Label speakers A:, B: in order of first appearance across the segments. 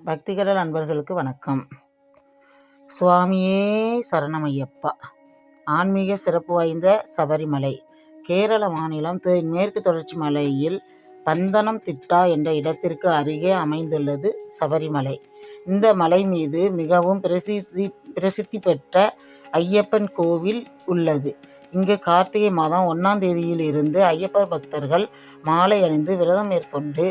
A: பக்திகடல் அன்பர்களுக்கு வணக்கம். சுவாமியே சரணமையப்பா. ஆன்மீக சிறப்பு வாய்ந்த சபரிமலை கேரள மாநிலம் மேற்கு தொடர்ச்சி மலையில் பந்தனம் திட்டா என்ற இடத்திற்கு அருகே அமைந்துள்ளது சபரிமலை. இந்த மலை மீது மிகவும் பிரசித்தி பெற்ற ஐயப்பன் கோவில் உள்ளது. இங்கு கார்த்திகை மாதம் 1ஆம் தேதியில் இருந்து ஐயப்ப பக்தர்கள் மாலை அணிந்து விரதம் மேற்கொண்டு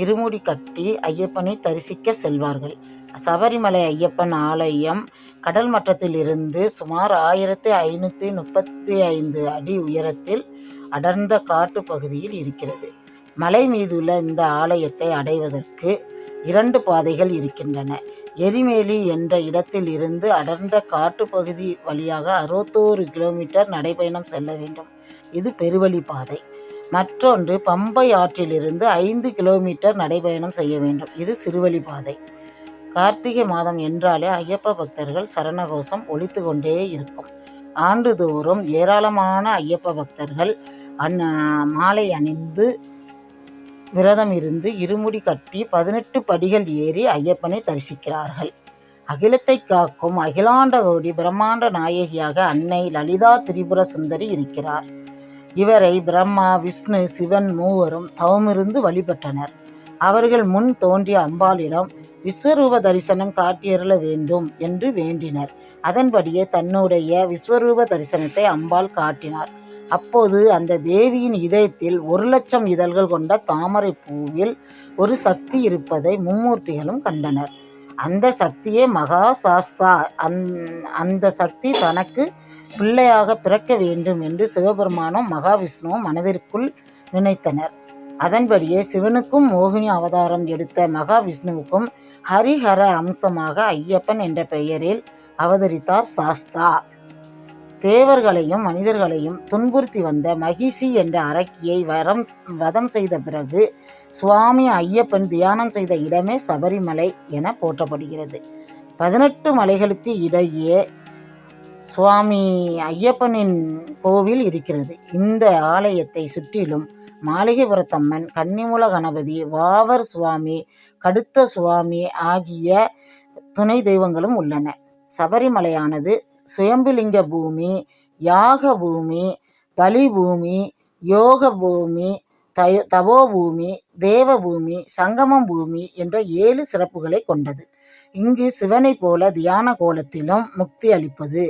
A: இருமுடி கட்டி ஐயப்பனை தரிசிக்க செல்வார்கள். சபரிமலை ஐயப்பன் ஆலயம் கடல் மட்டத்தில் இருந்து சுமார் 1535 அடி உயரத்தில் அடர்ந்த காட்டு பகுதியில் இருக்கிறது. மலை மீதுள்ள இந்த ஆலயத்தை அடைவதற்கு 2 பாதைகள் இருக்கின்றன. எரிமேலி என்ற இடத்தில் இருந்து அடர்ந்த காட்டுப்பகுதி வழியாக 61 கிலோமீட்டர் நடைபயணம் செல்ல வேண்டும். இது பெருவழி பாதை. மற்றொன்று பம்பை ஆற்றிலிருந்து 5 கிலோமீட்டர் நடைபயணம் செய்ய வேண்டும். இது சிறுவழி பாதை. கார்த்திகை மாதம் என்றாலே ஐயப்ப பக்தர்கள் சரணகோஷம் ஒலித்து கொண்டே இருக்கும். ஆண்டுதோறும் ஏராளமான ஐயப்ப பக்தர்கள் மாலை அணிந்து விரதம் இருந்து இருமுடி கட்டி 18 படிகள் ஏறி ஐயப்பனை தரிசிக்கிறார்கள். அகிலத்தை காக்கும் அகிலாண்ட கோடி பிரம்மாண்ட நாயகியாக அன்னை லலிதா திரிபுர சுந்தரி இருக்கிறார். இவரை பிரம்மா, விஷ்ணு, சிவன் மூவரும் தவமிருந்து வழிபட்டனர். அவர்கள் முன் தோன்றிய அம்பாளிடம் விஸ்வரூப தரிசனம் காட்டியருள வேண்டும் என்று வேண்டினர். அதன்படியே தன்னுடைய விஸ்வரூப தரிசனத்தை அம்பாள் காட்டினார். அப்போது அந்த தேவியின் இதயத்தில் 1,00,000 இதழ்கள் கொண்ட தாமரை பூவில் ஒரு சக்தி இருப்பதை மும்மூர்த்திகளும் கண்டனர். அந்த சக்தியே மகா சாஸ்தா. அந்த சக்தி தனக்கு பிள்ளையாக பிறக்க வேண்டும் என்று சிவபெருமானும் மகாவிஷ்ணுவும் மனதிற்குள் நினைத்தனர். அதன்படியே சிவனுக்கும் மோகினி அவதாரம் எடுத்த மகாவிஷ்ணுவுக்கும் ஹரிஹர அம்சமாக ஐயப்பன் என்ற பெயரில் அவதரித்தார் சாஸ்தா. தேவர்களையும் மனிதர்களையும் துன்புறுத்தி வந்த மகிஷி என்ற அரக்கியை வதம் செய்த பிறகு சுவாமி ஐயப்பன் தியானம் செய்த இடமே சபரிமலை என போற்றப்படுகிறது. 18 மலைகளுக்கு இடையே சுவாமி ஐயப்பனின் கோவில் இருக்கிறது. இந்த ஆலயத்தை சுற்றிலும் மாளிகைபுரத்தம்மன், கன்னிமூல கணபதி, வாவர் சுவாமி, கடுத்த சுவாமி ஆகிய துணை தெய்வங்களும் உள்ளன. சபரிமலையானது சுயம்புலிங்க பூமி, யாக பூமி, பலி பூமி, யோக பூமி, தபோபூமி, தேவபூமி, சங்கமம் பூமி என்ற 7 சிறப்புகளை கொண்டது. இங்கு சிவனை போல தியான கோலத்திலும் முக்தி அளிப்பது,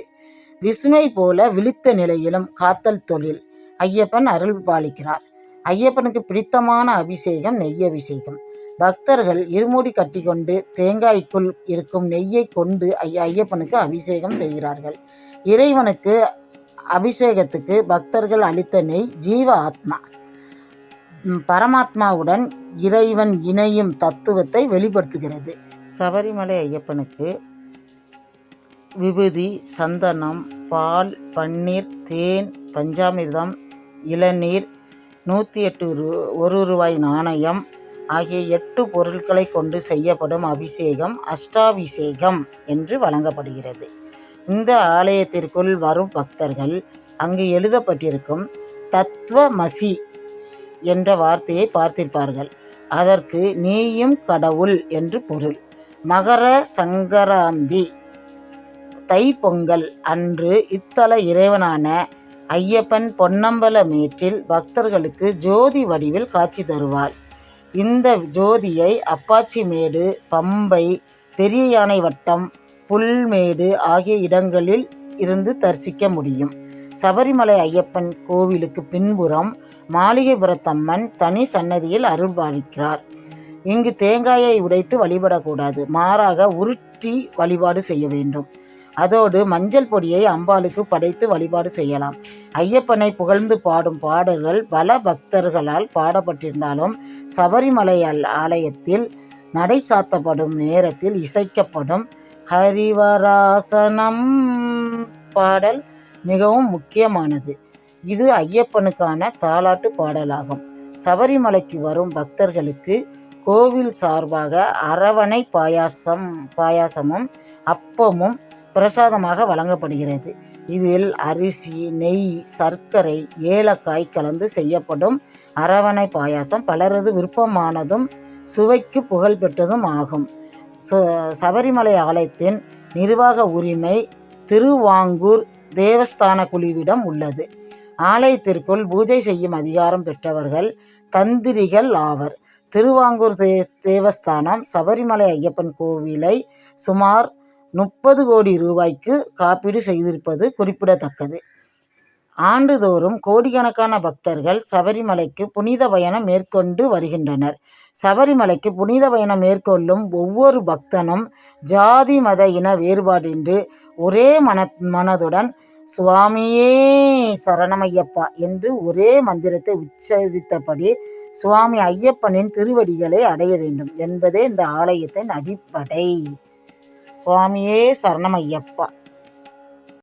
A: விஷ்ணுவை போல விழித்த நிலையிலும் காத்தல் தொழில் ஐயப்பன் அருள் பாலிக்கிறார். ஐயப்பனுக்கு பிடித்தமான அபிஷேகம் நெய் அபிஷேகம். பக்தர்கள் இருமுடி கட்டி கொண்டு தேங்காய்க்குள் இருக்கும் நெய்யை கொண்டு ஐயப்பனுக்கு அபிஷேகம் செய்கிறார்கள். இறைவனுக்கு அபிஷேகத்துக்கு பக்தர்கள் அளித்த நெய் ஜீவ ஆத்மா, பரமாத்மாவுடன் இறைவன் இணையும் தத்துவத்தை வெளிப்படுத்துகிறது. சபரிமலை ஐயப்பனுக்கு விபூதி, சந்தனம், பால், பன்னீர், தேன், பஞ்சாமிர்தம், இளநீர், 108 1 ரூபாய் நாணயம் ஆகிய 8 பொருட்களை கொண்டு செய்யப்படும் அபிஷேகம் அஷ்டாபிஷேகம் என்று வழங்கப்படுகிறது. இந்த ஆலயத்திற்குள் வரும் பக்தர்கள் அங்கு எழுதப்பட்டிருக்கும் தத்வமசி என்ற வார்த்தையை பார்த்திருப்பார்கள். அதற்கு நீயும் கடவுள் என்று பொருள். மகர சங்கராந்தி தைப்பொங்கல் அன்று இத்தல இறைவனான ஐயப்பன் பொன்னம்பல மேற்றில் பக்தர்களுக்கு ஜோதி வடிவில் காட்சி தருவார். இந்த ஜோதியை அப்பாச்சிமேடு, பம்பை, பெரிய யானை வட்டம், புல்மேடு ஆகிய இடங்களில் இருந்து தரிசிக்க முடியும். சபரிமலை ஐயப்பன் கோவிலுக்கு பின்புறம் மாளிகைபுரத்தம்மன் தனி சன்னதியில் அருள்பாலிக்கிறார். இங்கு தேங்காயை உடைத்து வழிபடக்கூடாது, மாறாக உருட்டி வழிபாடு செய்ய வேண்டும். அதோடு மஞ்சள் பொடியை அம்பாளுக்கு படைத்து வழிபாடு செய்யலாம். ஐயப்பனை புகழ்ந்து பாடும் பாடல்கள் பல பக்தர்களால் பாடப்பட்டிருந்தாலும் சபரிமலை ஆலயத்தில் நடை சாத்தப்படும் நேரத்தில் இசைக்கப்படும் ஹரிவராசனம் பாடல் மிகவும் முக்கியமானது. இது ஐயப்பனுக்கான தாலாட்டு பாடலாகும். சபரிமலைக்கு வரும் பக்தர்களுக்கு கோவில் சார்பாக அரவணை பாயாசமும் அப்பமும் பிரசாதமாக வழங்கப்படுகிறது. இதில் அரிசி, நெய், சர்க்கரை, ஏலக்காய் கலந்து செய்யப்படும் அரவணை பாயாசம் பலரது விருப்பமானதும் சுவைக்கு புகழ் பெற்றதும் ஆகும். சபரிமலை ஆலயத்தின் நிர்வாக உரிமை திருவாங்கூர் தேவஸ்தான குழுவிடம் உள்ளது. ஆலயத்திற்குள் பூஜை செய்யும் அதிகாரம் பெற்றவர்கள் தந்திரிகள் ஆவர். திருவாங்கூர் தேவஸ்தானம் சபரிமலை ஐயப்பன் கோவிலை சுமார் 30 கோடி ரூபாய்க்கு காப்பீடு செய்திருப்பது குறிப்பிடத்தக்கது. ஆண்டுதோறும் கோடிக்கணக்கான பக்தர்கள் சபரிமலைக்கு புனித பயணம் மேற்கொண்டு வருகின்றனர். சபரிமலைக்கு புனித பயணம் மேற்கொள்ளும் ஒவ்வொரு பக்தனும் ஜாதி மத இன வேறுபாடின்றி ஒரே மனதுடன் சுவாமியே சரணமையப்பா என்று ஒரே மந்திரத்தை உச்சரித்தபடி சுவாமி ஐயப்பனின் திருவடிகளை அடைய வேண்டும் என்பதே இந்த ஆலயத்தின் அடிப்படை. சுவாமியே சரணமையப்பா.